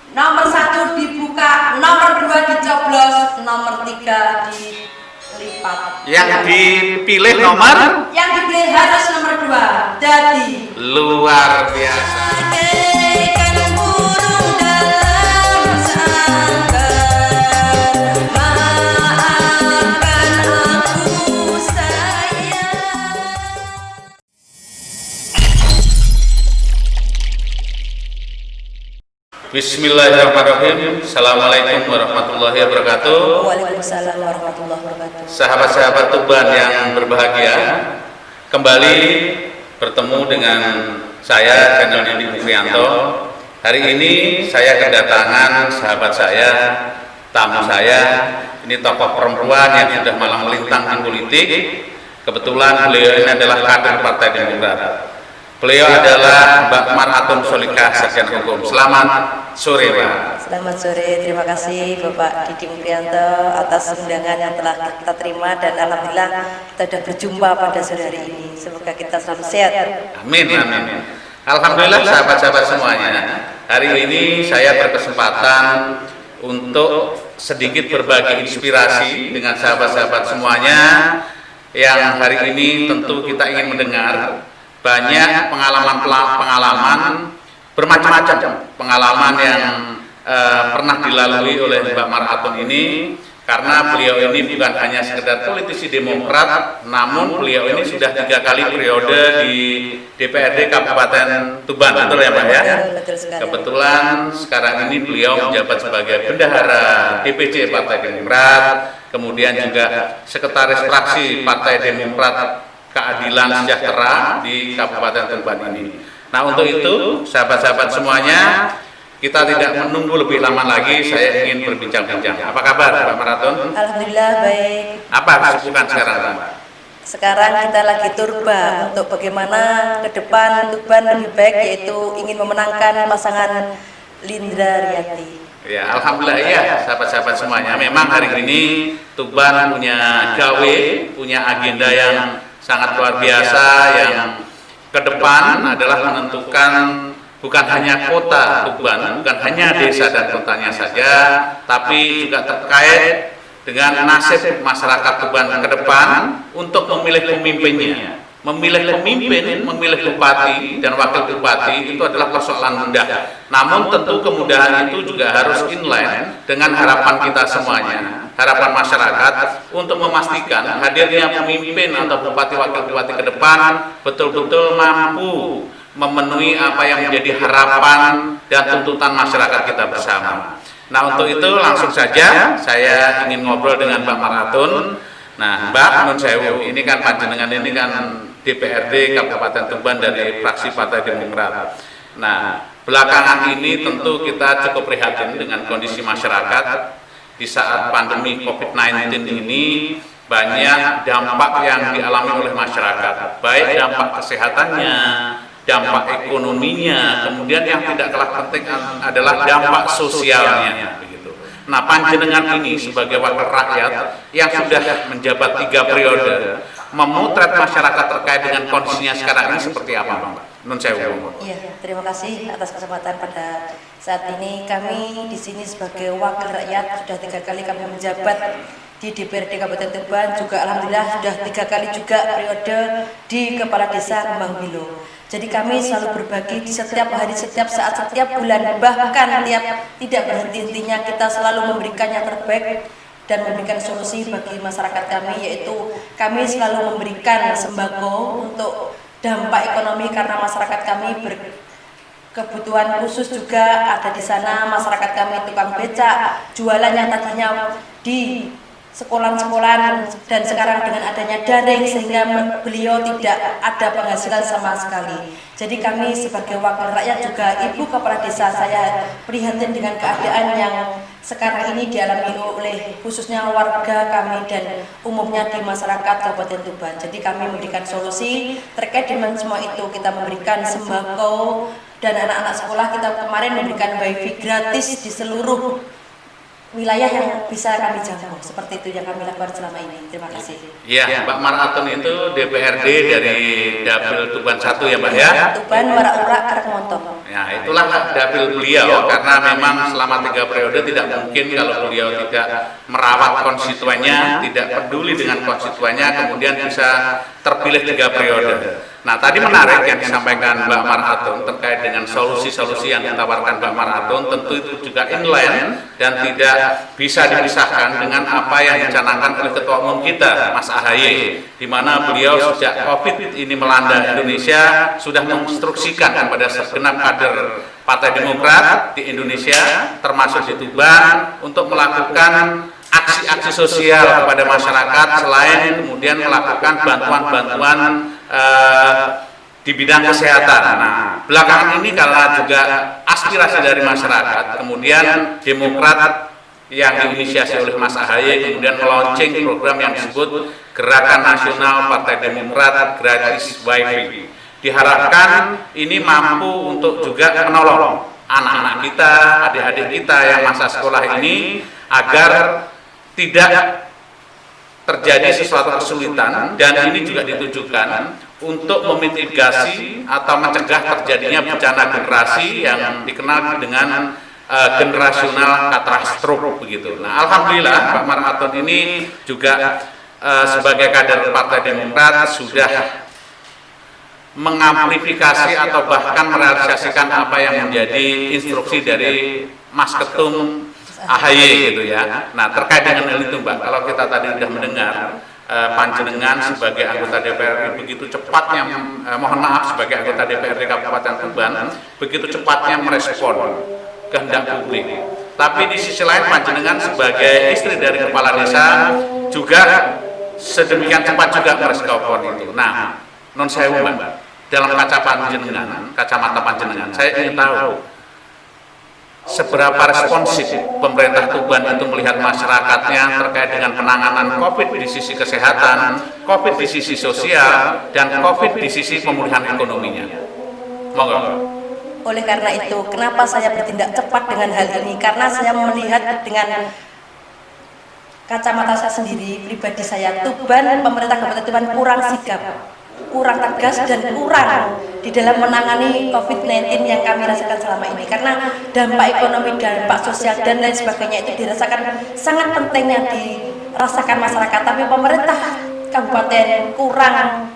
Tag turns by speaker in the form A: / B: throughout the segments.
A: Nomor 1 dibuka, nomor 2 dicoblos, nomor 3 dilipat.
B: Yang dipilih nomor?
A: Yang dipilih harus nomor 2. Jadi
B: luar biasa. Bismillahirrahmanirrahim. Assalamualaikum warahmatullahi wabarakatuh.
A: Waalaikumsalam warahmatullahi wabarakatuh.
B: Sahabat-sahabat Tuban yang berbahagia, kembali bertemu dengan saya Channel Nindi Mufrianto. Hari ini saya kedatangan sahabat saya, tamu saya. Ini tokoh perempuan yang sudah malang melintang di politik. Kebetulan beliau ini adalah kader Partai Demokrat. Beliau adalah Mbak Maratun Solikah, Sarjana Hukum. Selamat sore, Pak.
A: Selamat sore, terima kasih Bapak Didi Mufrianto atas undangan yang telah kita terima, dan alhamdulillah kita sudah berjumpa pada sore hari ini. Semoga kita selalu sehat.
B: Amin, amin. Alhamdulillah sahabat-sahabat semuanya. Hari ini saya berkesempatan untuk sedikit berbagi inspirasi dengan sahabat-sahabat semuanya yang hari ini tentu kita ingin mendengar banyak pengalaman bermacam-macam pengalaman yang pernah dilalui oleh Mbak Maratun ini, karena beliau ini bukan hanya sekedar politisi Demokrat, namun beliau ini sudah 3 kali periode di DPRD Kabupaten Tuban, betul ya Pak ya? Kebetulan sekarang ini beliau menjabat sebagai bendahara DPC Partai Demokrat, kemudian juga sekretaris fraksi Partai Demokrat Keadilan Sejahtera di Kabupaten Tuban ini. Nah, untuk itu sahabat-sahabat semuanya, kita tidak menunggu lebih lama lagi, saya ingin berbincang-bincang. Apa kabar Mbak Maratun?
A: Alhamdulillah baik.
B: Apa kesibukan sekarang, Mbak?
A: Sekarang kita lagi turba untuk bagaimana ke depan Tuban lebih baik, yaitu ingin memenangkan pasangan Lindra Riyati.
B: Ya, alhamdulillah ya sahabat-sahabat semuanya. Memang hari ini Tuban punya gawe, punya agenda yang sangat luar biasa, yang ke depan adalah menentukan bukan hanya kota Tuban, bukan hanya desa dan kotanya saja, tapi juga terkait dengan nasib masyarakat Tuban ke depan untuk memilih pemimpinnya. Memilih pemimpin, memilih bupati dan wakil bupati itu adalah persoalan mudah. Namun tentu kemudahan itu juga harus inline dengan harapan kita semuanya, harapan masyarakat untuk memastikan hadirnya pemimpin atau bupati wakil bupati ke depan betul-betul mampu memenuhi apa yang menjadi harapan dan tuntutan masyarakat kita bersama. Nah, untuk itu langsung saja saya ingin ngobrol dengan Mbak Maratun. Nah, Mbak, menurut saya ini kan panjenengan ini kan DPRD Kabupaten Tuban dari fraksi Partai Demokrat. Nah, belakangan ini tentu kita cukup prihatin dengan kondisi masyarakat di saat pandemi COVID-19 ini. Banyak dampak yang dialami oleh masyarakat, baik dampak kesehatannya, dampak ekonominya, kemudian yang tidak kalah penting adalah dampak sosialnya. Nah, panjenengan ini sebagai wakil rakyat yang sudah menjabat 3 periode, memotret masyarakat terkait dengan kondisinya sekarang ini seperti apa, Mbak? Nun sewu.
A: Iya, terima kasih atas kesempatan pada saat ini. Kami di sini sebagai wakil rakyat sudah 3 kali kami menjabat di DPRD Kabupaten Tuban, juga alhamdulillah sudah 3 kali juga periode di Kepala Desa Kembang Bilo. Jadi kami selalu berbagi di setiap hari, setiap saat, setiap bulan, bahkan tidak berhenti-hentinya kita selalu memberikan yang terbaik dan memberikan solusi bagi masyarakat kami, yaitu kami selalu memberikan sembako untuk dampak ekonomi karena masyarakat kami berkebutuhan khusus juga ada di sana. Masyarakat kami tukang becak, jualan yang tadinya di sekolah-sekolah dan sekarang dengan adanya daring sehingga beliau tidak ada penghasilan sama sekali. Jadi kami sebagai wakil rakyat juga ibu kepala desa, saya prihatin dengan keadaan yang sekarang ini dialami oleh khususnya warga kami dan umumnya di masyarakat Kabupaten Tuban. Jadi kami memberikan solusi terkait dengan semua itu. Kita memberikan sembako dan anak-anak sekolah kita kemarin memberikan wifi gratis di seluruh wilayah yang bisa kami jangkau. Seperti itu yang kami lakukan selama ini. Terima kasih.
B: Ya, Mbak Maratun itu DPRD dari Dapil Tuban 1 ya Mbak ya?
A: Tuban, Merak-Urak, Karangmontok.
B: Ya, itulah dapil beliau, karena memang selama 3 periode tidak mungkin kalau beliau tidak merawat konstituennya, tidak peduli dengan konstituennya, kemudian bisa terpilih 3 periode. Nah, tadi menarik yang disampaikan Mbak Maratun terkait dengan solusi-solusi yang ditawarkan Mbak Maratun, tentu itu juga inline dan tidak bisa dipisahkan dengan apa yang dicanangkan oleh Ketua Umum kita, Mas AHY, di mana beliau sejak COVID ini melanda Indonesia sudah menginstruksikan kepada segenap kader Partai Demokrat di Indonesia, termasuk di Tuban, untuk melakukan aksi-aksi sosial kepada masyarakat, selain kemudian melakukan bantuan-bantuan di bidang kesehatan. Nah, belakangan ini karena juga aspirasi dari masyarakat, kemudian Demokrat yang diinisiasi oleh Mas AHY kemudian melaunching program yang disebut Gerakan Nasional Partai Demokrat Gratis WiFi. Diharapkan ini mampu untuk juga menolong anak-anak kita, adik-adik kita yang masa sekolah ini agar tidak terjadi sesuatu kesulitan, dan ini juga ditujukan untuk memitigasi atau mencegah terjadinya bencana generasi yang dikenal dengan generasional katastrof begitu. Nah, alhamdulillah Pak Maratun ini juga sebagai kader Partai Demokrat sudah mengamplifikasi atau bahkan merealisasikan apa yang menjadi instruksi dari Mas Ketum AHY gitu ya. Nah, terkait dengan hal itu Mbak, kalau kita tadi sudah mendengar panjenengan sebagai anggota DPRD begitu cepatnya, mohon maaf, sebagai anggota DPRD Kabupaten Tuban begitu cepatnya merespon kehendak publik. Tapi di sisi lain panjenengan sebagai istri dari kepala desa juga sedemikian cepat juga merespon itu. Nah, non sewu Mbak, dalam kacamata panjenengan, saya ingin tahu seberapa responsif pemerintah Tuban itu melihat masyarakatnya terkait dengan penanganan COVID di sisi kesehatan, COVID di sisi sosial, dan COVID di sisi pemulihan ekonominya. Monggo.
A: Oleh karena itu, kenapa saya bertindak cepat dengan hal ini? Karena saya melihat dengan kacamata saya sendiri, pribadi saya, Tuban, pemerintah Kabupaten Tuban kurang sigap, kurang tegas, dan kurang di dalam menangani COVID-19 yang kami rasakan selama ini. Karena dampak ekonomi, dampak sosial, dan lain sebagainya itu dirasakan sangat pentingnya dirasakan masyarakat, tapi pemerintah kabupaten kurang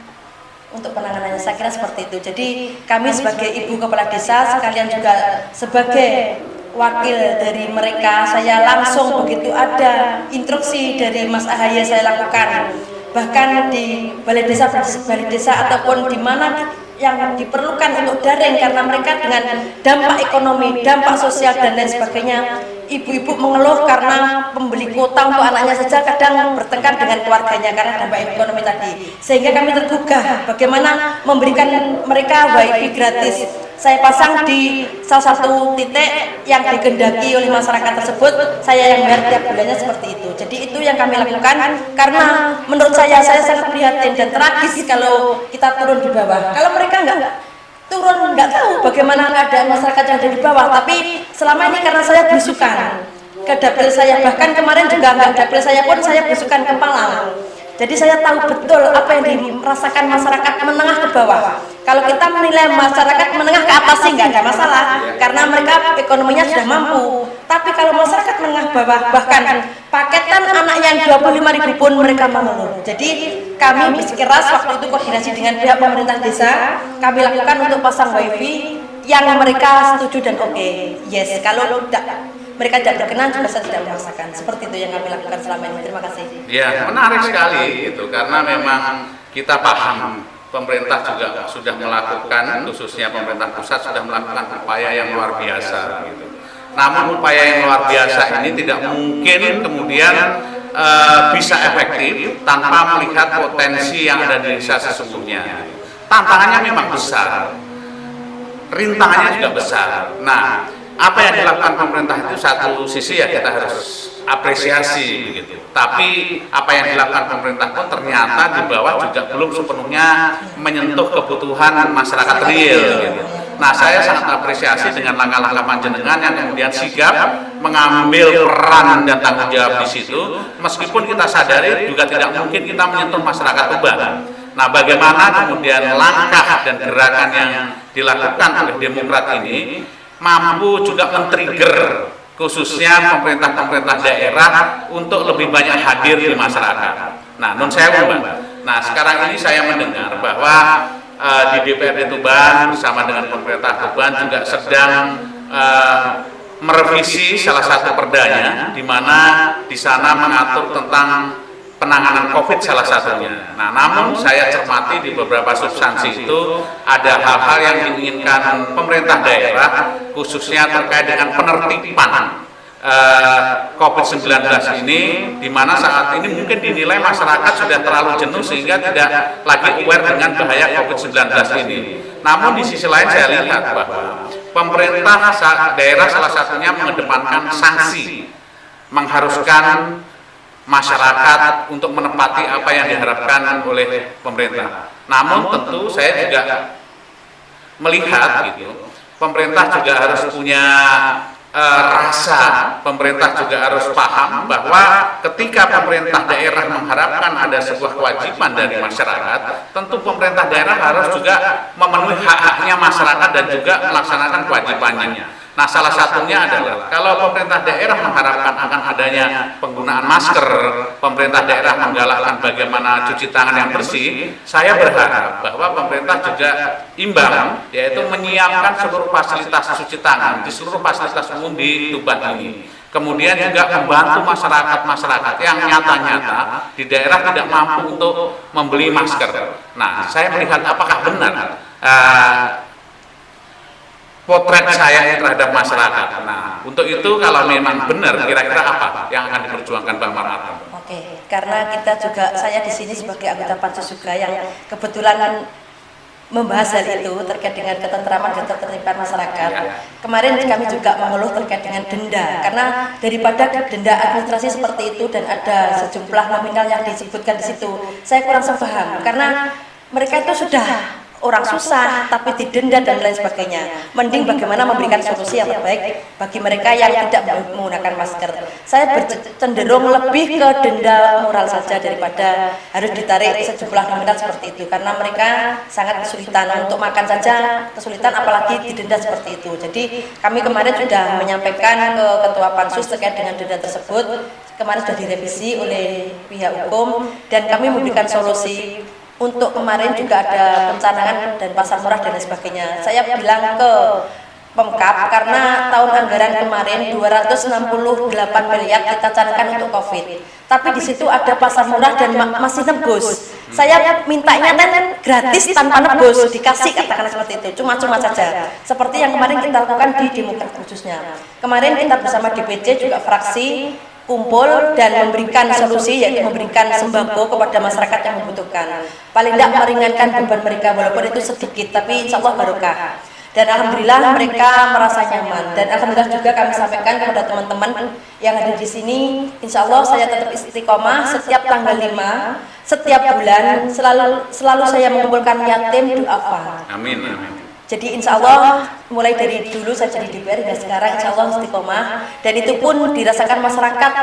A: untuk penanganannya. Saya kira seperti itu. Jadi kami sebagai ibu kepala desa, sekalian juga sebagai wakil dari mereka, saya langsung begitu ada instruksi dari Mas AHY saya lakukan. Bahkan di balai desa ataupun di mana yang diperlukan untuk daring, karena mereka dengan dampak ekonomi, dampak sosial, dan lain sebagainya, ibu-ibu mengeluh karena pembeli kuota untuk anaknya saja kadang bertengkar dengan keluarganya karena dampak ekonomi tadi. Sehingga kami tergugah bagaimana memberikan mereka wifi gratis. Saya pasang di salah satu titik yang digendaki oleh masyarakat tersebut, saya yang bayar tiap bulannya seperti itu. Jadi itu yang kami lakukan, karena menurut saya sangat prihatin dan tragis kalau kita turun di bawah. Kalau mereka nggak turun, nggak tahu bagaimana keadaan masyarakat yang ada di bawah. Tapi selama ini karena saya belusukan ke dapil saya, bahkan kemarin juga nggak dapil saya pun saya belusukan ke Palang. Jadi saya tahu betul apa yang dirasakan masyarakat menengah ke bawah. Kalau kita menilai masyarakat menengah ke atas sih nggak ada masalah, karena mereka ekonominya sudah mampu. Tapi kalau masyarakat menengah bawah, bahkan paketan anak yang 25.000 pun mereka mengeluh. Jadi kami bersikeras waktu itu koordinasi dengan pihak pemerintah desa, kami lakukan untuk pasang wifi yang mereka setuju dan oke. Yes, kalau mereka tidak berkenan juga saya tidak memaksakan. Seperti itu yang kami lakukan selama ini. Terima kasih.
B: Ya, menarik sekali itu, karena memang kita paham pemerintah juga sudah melakukan, khususnya pemerintah pusat sudah melakukan upaya yang luar biasa gitu. Namun upaya yang luar biasa ini tidak mungkin kemudian bisa efektif tanpa melihat potensi yang ada di desa sesungguhnya. Tantangannya memang besar, rintangannya juga besar. Nah, apa yang dilakukan pemerintah itu satu sisi ya kita harus apresiasi begitu. Tapi apa yang dilakukan pemerintah pun ternyata di bawah juga belum sepenuhnya menyentuh kebutuhan masyarakat real gitu. Nah, saya sangat apresiasi dengan langkah-langkah panjenengan yang kemudian sigap mengambil peran dan tanggung jawab di situ, meskipun kita sadari juga tidak mungkin kita menyentuh masyarakat Tuban. Nah, bagaimana kemudian langkah dan gerakan yang dilakukan oleh Demokrat ini mampu juga men-trigger khususnya pemerintah-pemerintah daerah untuk lebih banyak hadir di masyarakat. Nah, nun sewu, Mbak. Nah, sekarang ini saya mendengar bahwa di DPRD Tuban bersama dengan pemerintah Tuban juga sedang merevisi salah satu perdanya, di mana di sana mengatur tentang penanganan COVID salah satunya. Nah, namun saya cermati di beberapa substansi itu ada hal-hal yang diinginkan pemerintah daerah, khususnya terkait dengan penertiban COVID-19 ini, di mana saat ini mungkin dinilai masyarakat sudah terlalu jenuh sehingga tidak lagi aware dengan bahaya COVID-19 ini. Namun di sisi lain saya lihat bahwa pemerintah daerah salah satunya mengedepankan sanksi, mengharuskan masyarakat untuk menepati apa yang diharapkan oleh pemerintah. Namun tentu saya juga melihat gitu, pemerintah juga harus punya rasa, pemerintah juga harus paham bahwa ketika pemerintah daerah mengharapkan ada sebuah kewajiban dari masyarakat, tentu pemerintah daerah harus juga memenuhi hak-haknya masyarakat dan juga melaksanakan kewajibannya. Nah, salah satunya adalah kalau pemerintah daerah mengharapkan akan adanya penggunaan masker, pemerintah daerah menggalakkan bagaimana cuci tangan yang bersih, saya berharap bahwa pemerintah juga imbang, yaitu menyiapkan seluruh fasilitas cuci tangan di seluruh fasilitas umum di Tuban ini. Kemudian juga membantu masyarakat-masyarakat yang nyata-nyata di daerah tidak mampu untuk membeli masker. Nah, saya melihat apakah benar potret saya terhadap masyarakat. Nah, untuk itu kalau memang benar, kira-kira apa yang akan diperjuangkan Bang Marhaton?
A: Oke, karena kita juga, saya di sini sebagai anggota pansus juga yang kebetulan membahas hal itu terkait dengan ketentraman dan ketertiban masyarakat. Kemarin kami juga mengeluh terkait dengan denda, karena daripada denda administrasi seperti itu dan ada sejumlah nominal yang disebutkan di situ, saya kurang sepaham karena mereka itu sudah orang susah tapi didenda dan lain sebagainya. Mending bagaimana memberikan solusi yang terbaik bagi mereka yang tidak menggunakan masker. Saya cenderung lebih ke denda moral saja daripada harus ditarik sejumlah nominal seperti itu, karena mereka sangat kesulitan untuk makan saja, kesulitan apalagi didenda seperti itu. Jadi kami kemarin sudah menyampaikan ke Ketua Pansus terkait dengan denda tersebut. Kemarin sudah direvisi oleh pihak hukum dan kami memberikan solusi. Untuk kemarin juga ada pencanangan dan pasar murah dan lain sebagainya. Saya bilang ke Pemkab karena tahun anggaran kemarin 268 miliar kita canangkan untuk COVID. Tapi di situ ada pasar murah dan masih nebus. Saya mintanya kan gratis tanpa nebus, dikasih katakanlah seperti itu. Cuma-cuma saja. Seperti yang kemarin kita lakukan di Demokrat khususnya. Kemarin kita bersama DPC juga fraksi kumpul dan memberikan solusi, yaitu memberikan sembako kepada masyarakat yang membutuhkan. Paling tidak meringankan beban mereka, walaupun itu sedikit, tapi insya Allah barokah. Dan alhamdulillah mereka merasa nyaman. Dan alhamdulillah juga kami sampaikan kepada teman-teman yang ada di sini, insya Allah saya tetap istiqomah setiap tanggal 5, setiap bulan selalu saya mengumpulkan yatim du'afa.
B: Amin, amin.
A: Jadi insya Allah mulai dari dulu saya jadi DPR dan sekarang insya Allah istiqomah, dan itu pun dirasakan masyarakat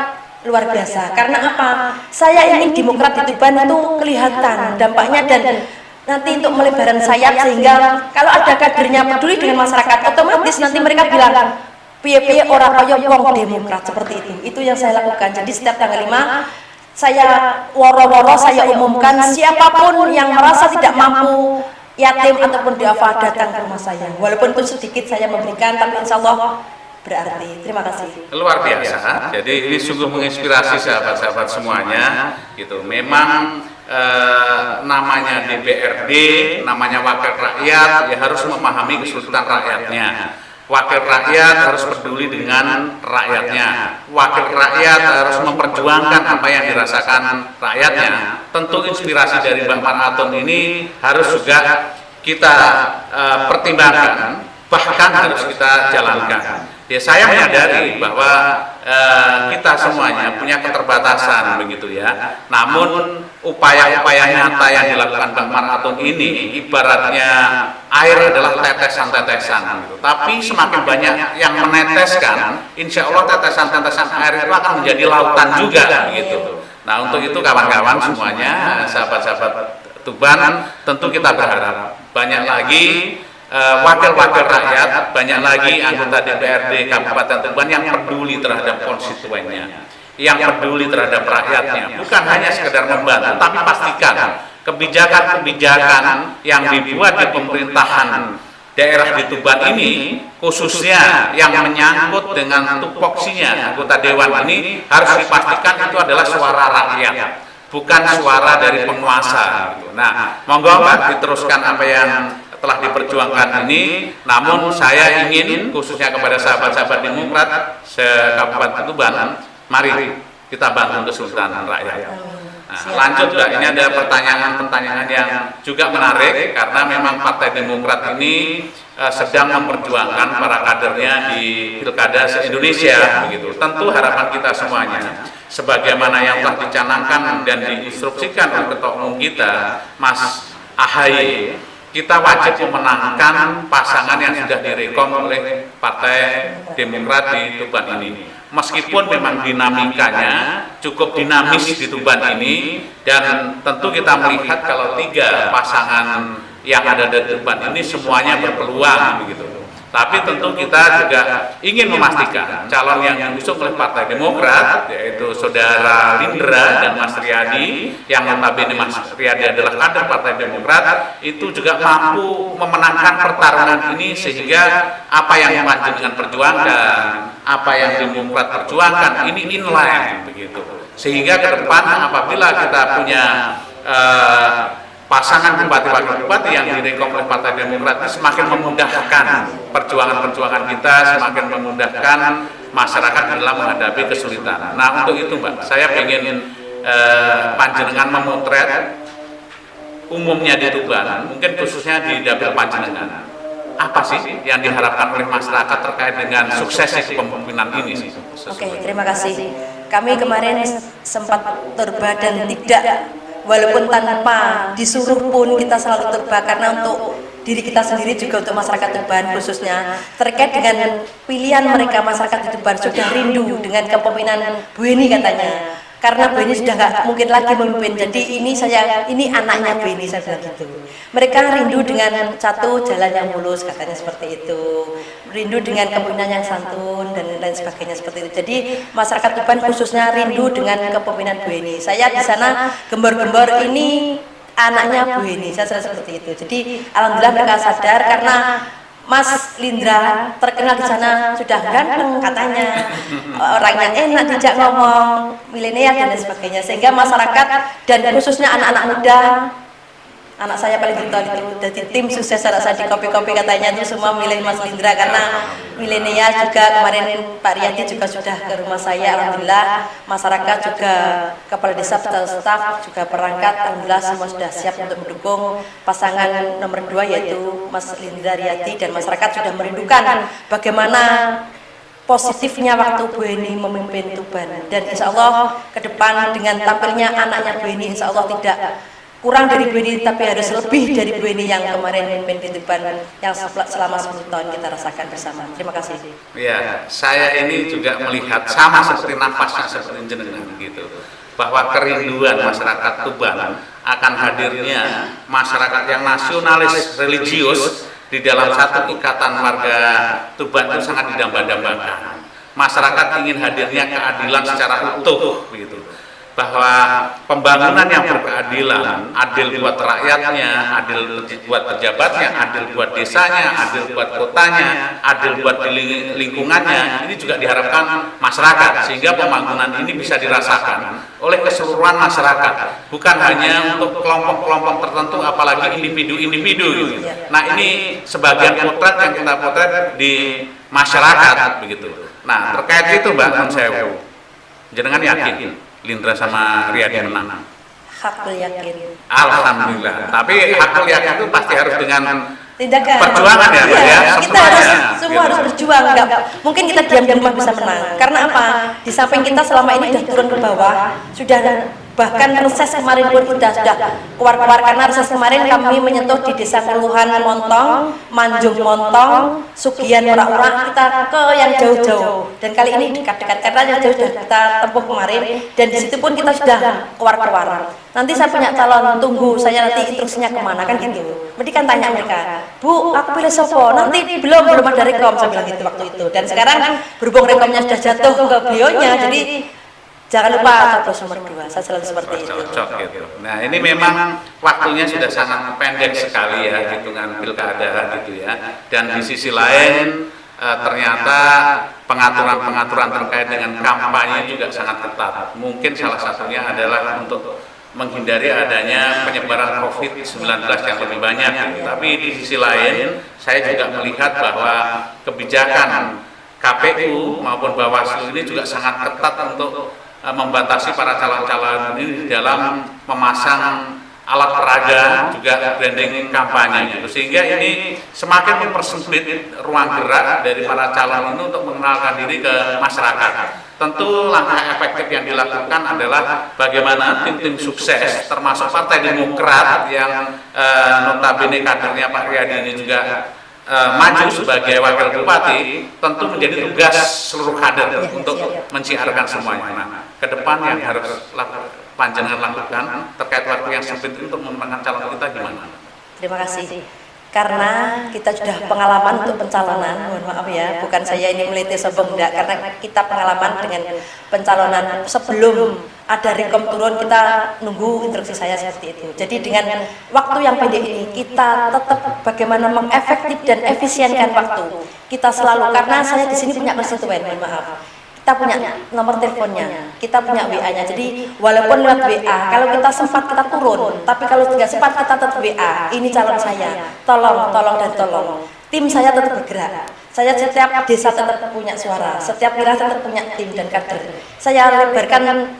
A: luar biasa. Karena apa? Saya ingin Demokrat di Tuban itu kelihatan dampaknya dan nanti untuk melebaran sayap, sehingga kalau ada kadernya peduli dengan masyarakat, otomatis nanti mereka bilang piye-piye orang kaya wong Demokrat, seperti itu. Itu yang saya lakukan. Jadi setiap tanggal 5 saya woro-woro saya umumkan siapapun yang merasa tidak mampu yatim ataupun duafa datang ke rumah saya, walaupun pun sedikit saya memberikan, tapi insya Allah berarti. Terima kasih.
B: Luar biasa. Jadi ini sungguh menginspirasi sahabat-sahabat semuanya. Gitu. Memang namanya DPRD, namanya wakil rakyat, ya harus memahami kesulitan rakyatnya. Wakil rakyat harus peduli dengan rakyatnya. Wakil rakyat harus memperjuangkan apa yang dirasakan rakyatnya. Tentu inspirasi dari Bang Marhaton ini harus juga kita pertimbangkan, bahkan harus kita jalankan. Ya saya menyadari bahwa kita semuanya punya keterbatasan begitu ya. Namun upaya-upaya nyata yang dilakukan Mbak Maratun ini ibaratnya air adalah tetesan-tetesan gitu. Tapi semakin banyak yang meneteskan, insya Allah tetesan-tetesan air itu akan menjadi lautan juga begitu. Nah untuk itu kawan-kawan semuanya, sahabat-sahabat Tuban, tentu kita berharap banyak lagi wakil-wakil rakyat, banyak lagi anggota DPRD Kabupaten Tuban yang peduli terhadap konstituennya, yang peduli terhadap rakyatnya, bukan hanya sekedar membantu, tapi pastikan kebijakan-kebijakan yang dibuat di pemerintahan daerah di Tuban ini, khususnya yang menyangkut dengan tupoksinya anggota dewan ini, harus dipastikan itu adalah suara rakyat, bukan suara dari penguasa. Nah, monggo Mbak diteruskan apa yang telah diperjuangkan ini. Namun saya ingin khususnya kepada sahabat-sahabat Demokrat se-Kabupaten Tuban, mari kita bangun kesultanan rakyat. Nah, lanjut Mbak, ini ada pertanyaan-pertanyaan yang juga menarik karena memang Partai Demokrat ini sedang memperjuangkan para kadernya di Pilkada se-Indonesia begitu. Tentu harapan kita semuanya sebagaimana yang telah dicanangkan dan diinstruksikan oleh Ketua Umum kita Mas AHY, kita wajib memenangkan pasangan yang sudah direkom oleh Partai Demokrat di Tuban ini. Meskipun memang dinamikanya cukup dinamis di Tuban ini, dan tentu kita melihat kalau 3 pasangan yang ada di Tuban ini semuanya berpeluang begitu. Tapi tentu kita juga ingin memastikan calon yang diusung oleh Partai Demokrat, yaitu Saudara Lindra dan Mas Riyadi, yang notabene Mas Riyadi adalah kader Partai Demokrat, itu juga mampu memenangkan pertarungan ini sehingga apa yang Panjenengan perjuangkan, apa yang Demokrat perjuangkan ini inline begitu. Sehingga ke depan apabila kita punya pasangan bupati wakil bupati yang direkom oleh Partai Demokrat semakin memudahkan perjuangan-perjuangan kita, semakin memudahkan masyarakat dalam menghadapi kesulitan. Nah untuk itu Mbak, saya ingin Panjenengan memotret umumnya di Tuban, mungkin khususnya di dapil Panjenengan. Apa sih yang diharapkan oleh masyarakat terkait dengan suksesi kepemimpinan ini?
A: Oke, terima kasih. Kami kemarin sempat turba dan tidak, walaupun tanpa disuruh pun kita selalu turba, karena untuk diri kita sendiri juga untuk masyarakat Tuban khususnya terkait dengan pilihan mereka. Masyarakat di Tuban sudah rindu dengan kepemimpinan Bu Eni katanya, karena Bu Eni sudah nggak mungkin lagi memimpin, jadi ini anaknya Bu Eni, saya bilang gitu. Mereka rindu dengan satu jalan yang mulus katanya seperti itu, rindu dengan kepemimpinan yang santun dan lain sebagainya seperti itu. Jadi masyarakat Tuban khususnya rindu dengan kepemimpinan Bu Eni. Saya di sana gembor-gembor ini anaknya Bu Eni, saya seperti itu. Jadi alhamdulillah mereka sadar, karena Mas Lindra terkenal di sana sudah ganteng katanya, orangnya enak dijak ngomong, milenial dan lain sebagainya, sehingga masyarakat dan khususnya anak-anak muda, anak saya paling getol itu dari tim sukses saya di kopi-kopi katanya itu semua milih Mas Lindra, karena milenial juga. Kemarin Pak Riyadi juga sudah ke rumah saya, alhamdulillah. Masyarakat juga, kepala desa, staf juga perangkat, alhamdulillah semua sudah siap untuk mendukung pasangan nomor 2 yaitu Mas Lindra Riyadi, dan masyarakat sudah merindukan bagaimana positifnya waktu Bu Eni memimpin Tuban, dan insya Allah ke depan dengan tampilnya anaknya Bu Eni, insya Allah tidak kurang dari Bu Eni, tapi harus lebih dari Bu Eni yang kemarin memimpin di Tuban yang selama 10 tahun kita rasakan bersama. Terima kasih.
B: Ya, saya ini juga melihat sama seperti nafasnya seperti jenengan gitu, bahwa kerinduan masyarakat Tuban akan hadirnya masyarakat yang nasionalis religius di dalam satu ikatan warga Tuban itu sangat didamba-dambakan. Masyarakat ingin hadirnya keadilan secara utuh begitu, bahwa pembangunan yang berkeadilan, adil buat rakyatnya, adil buat pejabatnya, adil buat desanya, adil buat kotanya, adil buat lingkungannya, ini juga diharapkan masyarakat, sehingga pembangunan ini bisa dirasakan oleh keseluruhan masyarakat, bukan hanya untuk kelompok-kelompok tertentu, apalagi individu-individu gitu. Nah ini sebagian potret yang kita potret di masyarakat begitu. Nah terkait itu Mbak Monsewu, jenengan yakin Lindra sama Riyadi menang?
A: Hakul yakin.
B: Alhamdulillah. Tapi hakul yakin itu pasti harus dengan
A: tindakan
B: perjuangan ya, Mbak, ya,
A: kita harus
B: semuanya,
A: semua
B: gitu.
A: harus berjuang, nggak mungkin kita diam di rumah bisa menang. Karena apa, di samping kita selama ini sudah turun ke bawah, sudah bahkan reses kemarin pun kita sudah keluar-keluar, karena reses kemarin kami menyentuh di desa Keluhan Montong, Manjung Montong, Sugian Ura-Ura, kita ke yang jauh-jauh, dan kali ini dekat-dekat karena yang jauh sudah kita tempuh kemarin, dan di situ pun kita sudah keluar-keluar. Nanti saya punya calon, tunggu saya nanti instruksinya kemana kan gitu. Mereka kan tanya mereka, Bu, aku pilih sopo, nanti belum ada rekom, saya bilang gitu waktu itu. Dan sekarang berhubung rekomnya sudah jatuh ke beliaunya, jadi jangan lupa coblos nomor 2, saya selalu seperti itu.
B: Cocok gitu. Nah ini memang waktunya sudah sangat pendek sekali ya, hitungan pilkada gitu ya. Dan di sisi lain ternyata pengaturan-pengaturan terkait dengan kampanye juga sangat ketat. Mungkin salah satunya adalah untuk menghindari adanya penyebaran COVID-19 yang lebih banyak. Tapi di sisi lain, saya juga melihat bahwa kebijakan KPU maupun Bawaslu ini juga sangat ketat untuk membatasi para calon-calon ini dalam memasang alat peraga, juga branding kampanye, gitu. Sehingga ini semakin mempersempit ruang gerak dari para calon ini untuk mengenalkan diri ke masyarakat. Tentu langkah efektif yang dilakukan adalah bagaimana tim-tim sukses, termasuk Partai Demokrat yang notabene kadernya Pak Riyadi ini juga maju sebagai wakil bupati, tentu menjadi tugas seluruh kader untuk menciarkan semuanya. Nah, ke depan yang harus panjenengan lakukan terkait waktu yang sempit untuk memenangkan calon kita gimana?
A: Terima kasih. Karena kita sudah pengalaman untuk pencalonan, mohon maaf ya, bukan saya ini meliti sombong enggak, karena kita pengalaman dengan pencalonan sebelum ada rekom turun, kita nunggu instruksi saya seperti itu. Jadi dengan waktu yang pendek ini kita tetap bagaimana mengefektif dan efisienkan waktu kita selalu, karena saya di sini punya konstituen, mohon maaf. Kita punya nomor teleponnya, kita punya WA-nya. Jadi walaupun lewat WA, kalau kita sempat kita turun, tapi kalau tidak sempat kita tetap WA. Ini calon saya, tolong dan tolong. Tim saya tetap bergerak. Saya setiap desa tetap punya suara, setiap wilayah tetap punya tim dan kader. Saya lebarkan,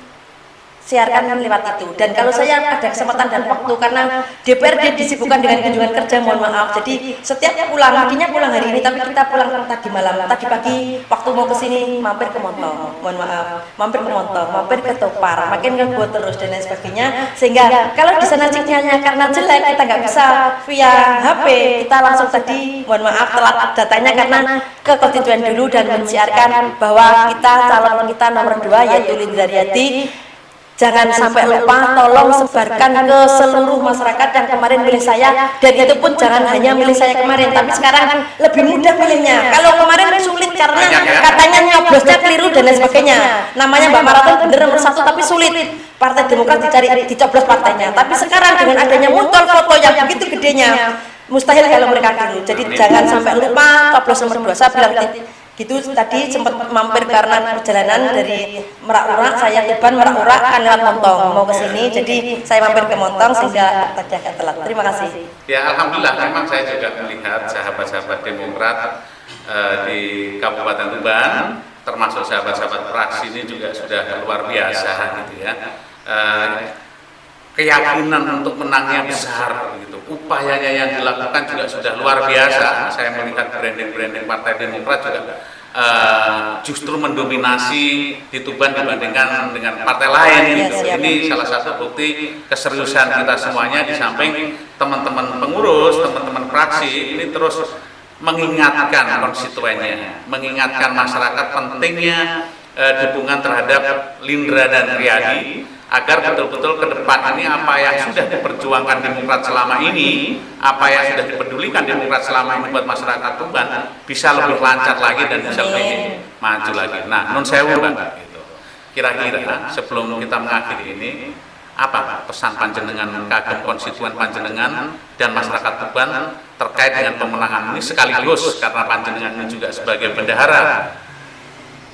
A: siarkan lewat itu. Dan kalau saya ada kesempatan dan waktu, karena DPRD disibukkan dengan kunjungan kerja, mohon maaf, jadi setiap pulang, tadinya pulang hari ini, tapi kita pulang tadi malam, tadi pagi waktu mau ke sini mampir ke Montong, mohon maaf, mampir ke Montong, mampir ke Topar, makin ke Gua terus dan lain sebagainya. Sehingga kalau di sana sinyalnya karena jelek, kita nggak bisa via HP, kita langsung tadi, mohon maaf, telat datanya karena ke konstituen dulu dan mensiarkan bahwa kita calon kita nomor 2 yaitu Linda Riyadi. Jangan sampai lupa, tolong sebarkan ke seluruh masyarakat yang kemarin milih saya, dan itu pun jangan hanya milih saya kemarin, tapi sekarang lebih mudah milihnya. Kalau kemarin sulit karena katanya nyoblosnya keliru dan lain sebagainya. Namanya Mbak Maraton bener nomor 1 tapi sulit. Partai Demokrat dicoblos partainya. Tapi sekarang dengan adanya muncul foto yang begitu gedenya, mustahil kalau mereka keliru. Jadi jangan sampai lupa coblos nomor 2. Saya bilang gitu tadi, sempat mampir karena perjalanan dari Merak-Urak, saya Tuban Merak-Urak kan lewat Montong mau ke sini, jadi saya mampir ke Montong sehingga tadi agak telat. Terima kasih.
B: Ya alhamdulillah, memang saya juga melihat sahabat-sahabat Demokrat di Kabupaten Tuban, termasuk sahabat-sahabat fraksi ini juga sudah luar biasa gitu ya. Keyakinan untuk menangnya besar gitu. Upayanya yang dilakukan juga sudah luar biasa. Saya melihat branding Partai Demokrat juga justru mendominasi di Tuban dibandingkan dengan partai lain gitu. Ini salah satu bukti keseriusan kita semuanya, di samping teman-teman pengurus, teman-teman fraksi ini terus mengingatkan konstituennya, mengingatkan masyarakat pentingnya dukungan terhadap Lindra dan Riyadi, agar betul-betul ke depan ini apa yang sudah diperjuangkan Demokrat selama ini, apa yang sudah dipedulikan Demokrat selama ini buat masyarakat Tuban bisa lebih lancar lagi dan bisa lebih maju lagi. Nah, nun sewu Mbak, gitu. Kira-kira sebelum kita mengakhiri ini, apa pesan panjenengan kagem konstituen panjenengan dan masyarakat Tuban terkait dengan pemenangan ini, sekaligus karena panjenengan ini juga sebagai bendahara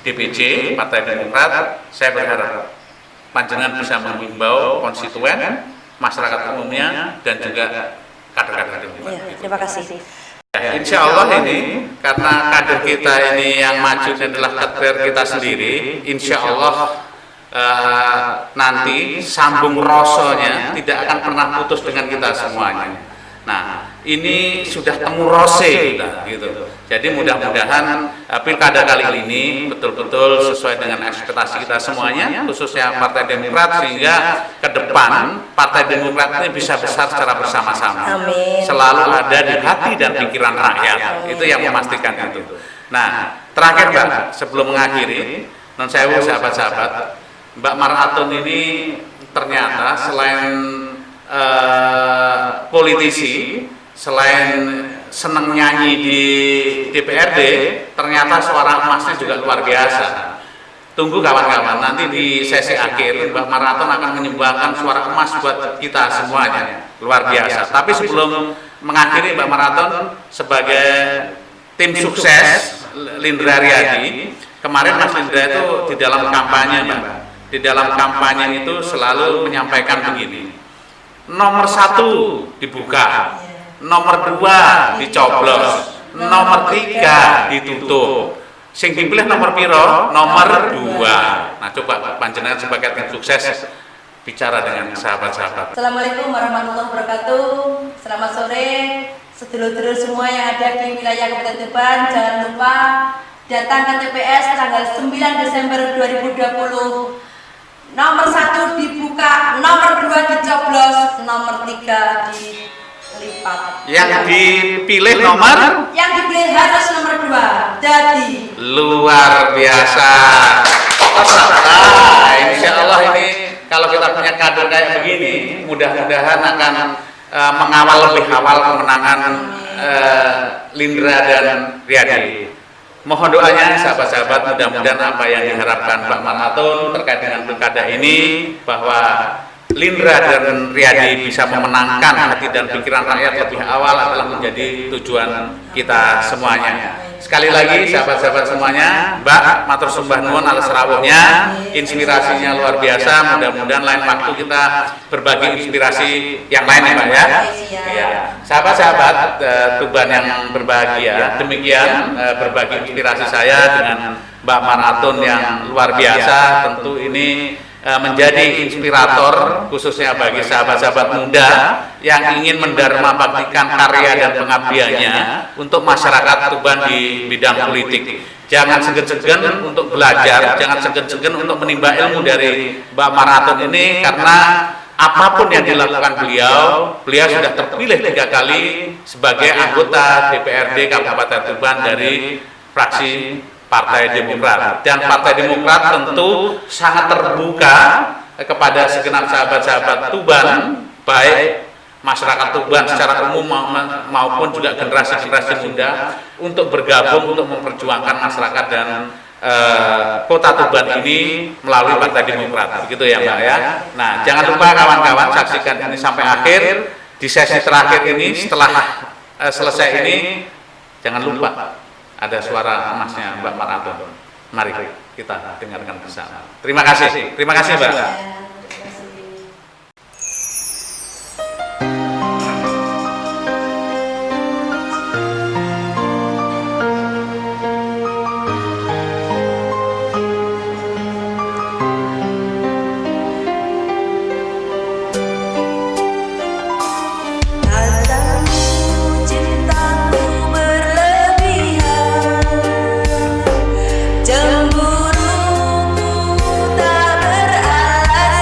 B: DPC Partai Demokrat, saya berharap panjenengan bisa menghimbau konstituen, masyarakat umumnya, dan juga kader-kader Demokrat.
A: Ya, terima kasih.
B: Insya Allah ini, karena kader kita ini yang maju adalah kader kita sendiri, insya Allah nanti sambung rosonya tidak akan pernah putus dengan kita semuanya. Nah, ini sudah temu rose kita, gitu. Jadi mudah-mudahan pilkada kali ini betul-betul sesuai dengan ekspektasi kita semuanya, khususnya Partai Demokrat, sehingga ke depan Partai Demokrat ini bisa besar secara bersama-sama.
A: Amin.
B: Selalu ada di hati dan pikiran rakyat. Itu yang memastikan itu. Nah, terakhir Mbak, sebelum mengakhiri, non sewu sahabat-sahabat, Mbak Maratun ini ternyata selain politisi, selain seneng nyanyi di DPRD, ternyata suara emasnya juga luar biasa. Tunggu kawan-kawan, nanti di sesi akhir Mbak Maraton akan menyumbangkan suara emas buat kita semuanya, luar biasa. Tapi sebelum mengakhiri Mbak Maraton, sebagai tim sukses Lindra Riyadi, kemarin Mas Lindra itu di dalam kampanye Mbak, di dalam kampanye itu selalu menyampaikan begini: nomor 1 dibuka, nomor 2 dicoblos, nomor 3 ditutup. Sing dipilih nomor piro? Nomor 2. Nah, coba panjenengan sebagai tim sukses bicara dengan sahabat-sahabat.
A: Assalamualaikum warahmatullahi wabarakatuh. Selamat sore sedulur-sedulur semua yang ada di wilayah Kabupaten Tuban. Jangan lupa datang ke TPS tanggal 9 Desember 2020. Nomor 1 dibuka, nomor 2 dicoblos, nomor 3 dilipat.
B: Yang dipilih nomor?
A: Yang dipilih harus nomor 2. Jadi
B: luar biasa. Nah, insya Allah ini kalau kita punya kader kayak begini, mudah-mudahan akan mengawal lebih awal kemenangan Lindra dan Riyadi. Mohon doanya sahabat-sahabat, mudah-mudahan apa yang diharapkan Mbak Maratun terkait dengan pilkada ini, bahwa Lindra dan Riyadi bisa memenangkan hati dan pikiran rakyat lebih awal, adalah menjadi tujuan kita semuanya. Sekali lagi sahabat-sahabat semuanya, Mbak matur sembah nuwun atas rawuhnya, inspirasinya luar biasa. Mudah-mudahan lain waktu kita berbagi inspirasi yang lain ya Mbak ya. Ya. Sahabat-sahabat Tuban yang berbahagia, demikian berbagi inspirasi saya dengan Mbak Maratun yang luar biasa. Tentu ini menjadi inspirator khususnya bagi sahabat-sahabat muda yang ingin mendharma baktikan karya dan pengabdiannya untuk masyarakat Tuban di bidang politik. Jangan segan-segan untuk belajar, jangan segan-segan untuk menimba ilmu dari Mbak Maratun ini, karena apapun yang dilakukan beliau sudah terpilih 3 kali sebagai anggota DPRD Kabupaten Tuban dari fraksi Partai Demokrat, dan Partai Demokrat tentu sangat terbuka kepada segenap sahabat-sahabat Tuban, baik masyarakat Tuban secara umum maupun juga generasi-generasi muda, untuk bergabung untuk memperjuangkan masyarakat dan kota Tuban ini melalui Partai Demokrat, begitu ya Mbak ya. Nah, jangan lupa kawan-kawan saksikan ini sampai akhir. Di sesi terakhir ini, setelah selesai ini, jangan lupa ada suara emasnya Mbak Maratun. Mari kita dengarkan bersama. Terima kasih Mbak.
C: Cemburuku tak beralas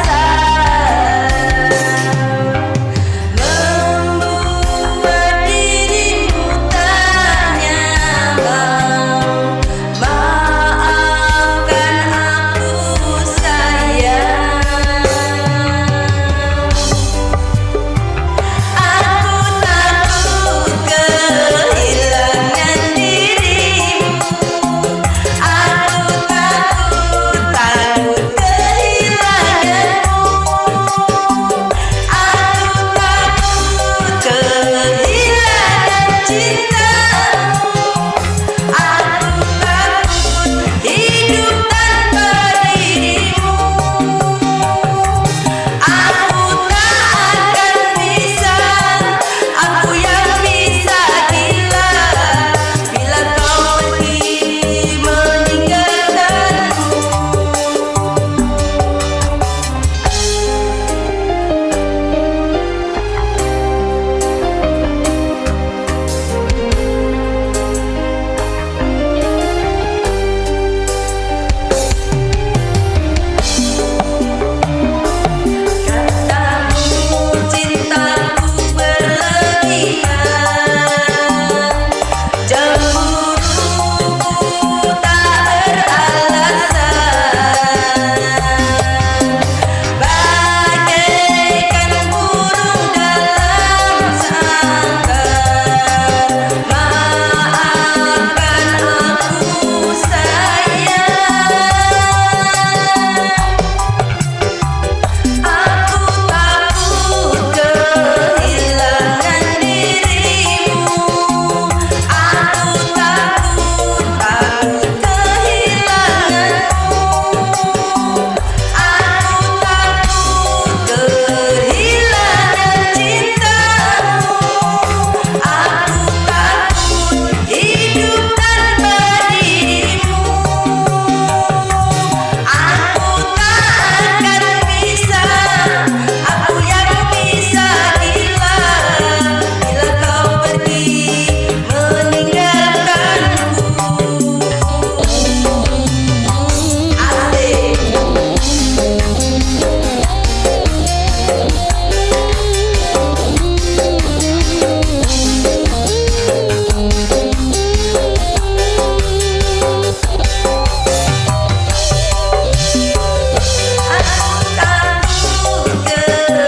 A: Aduh.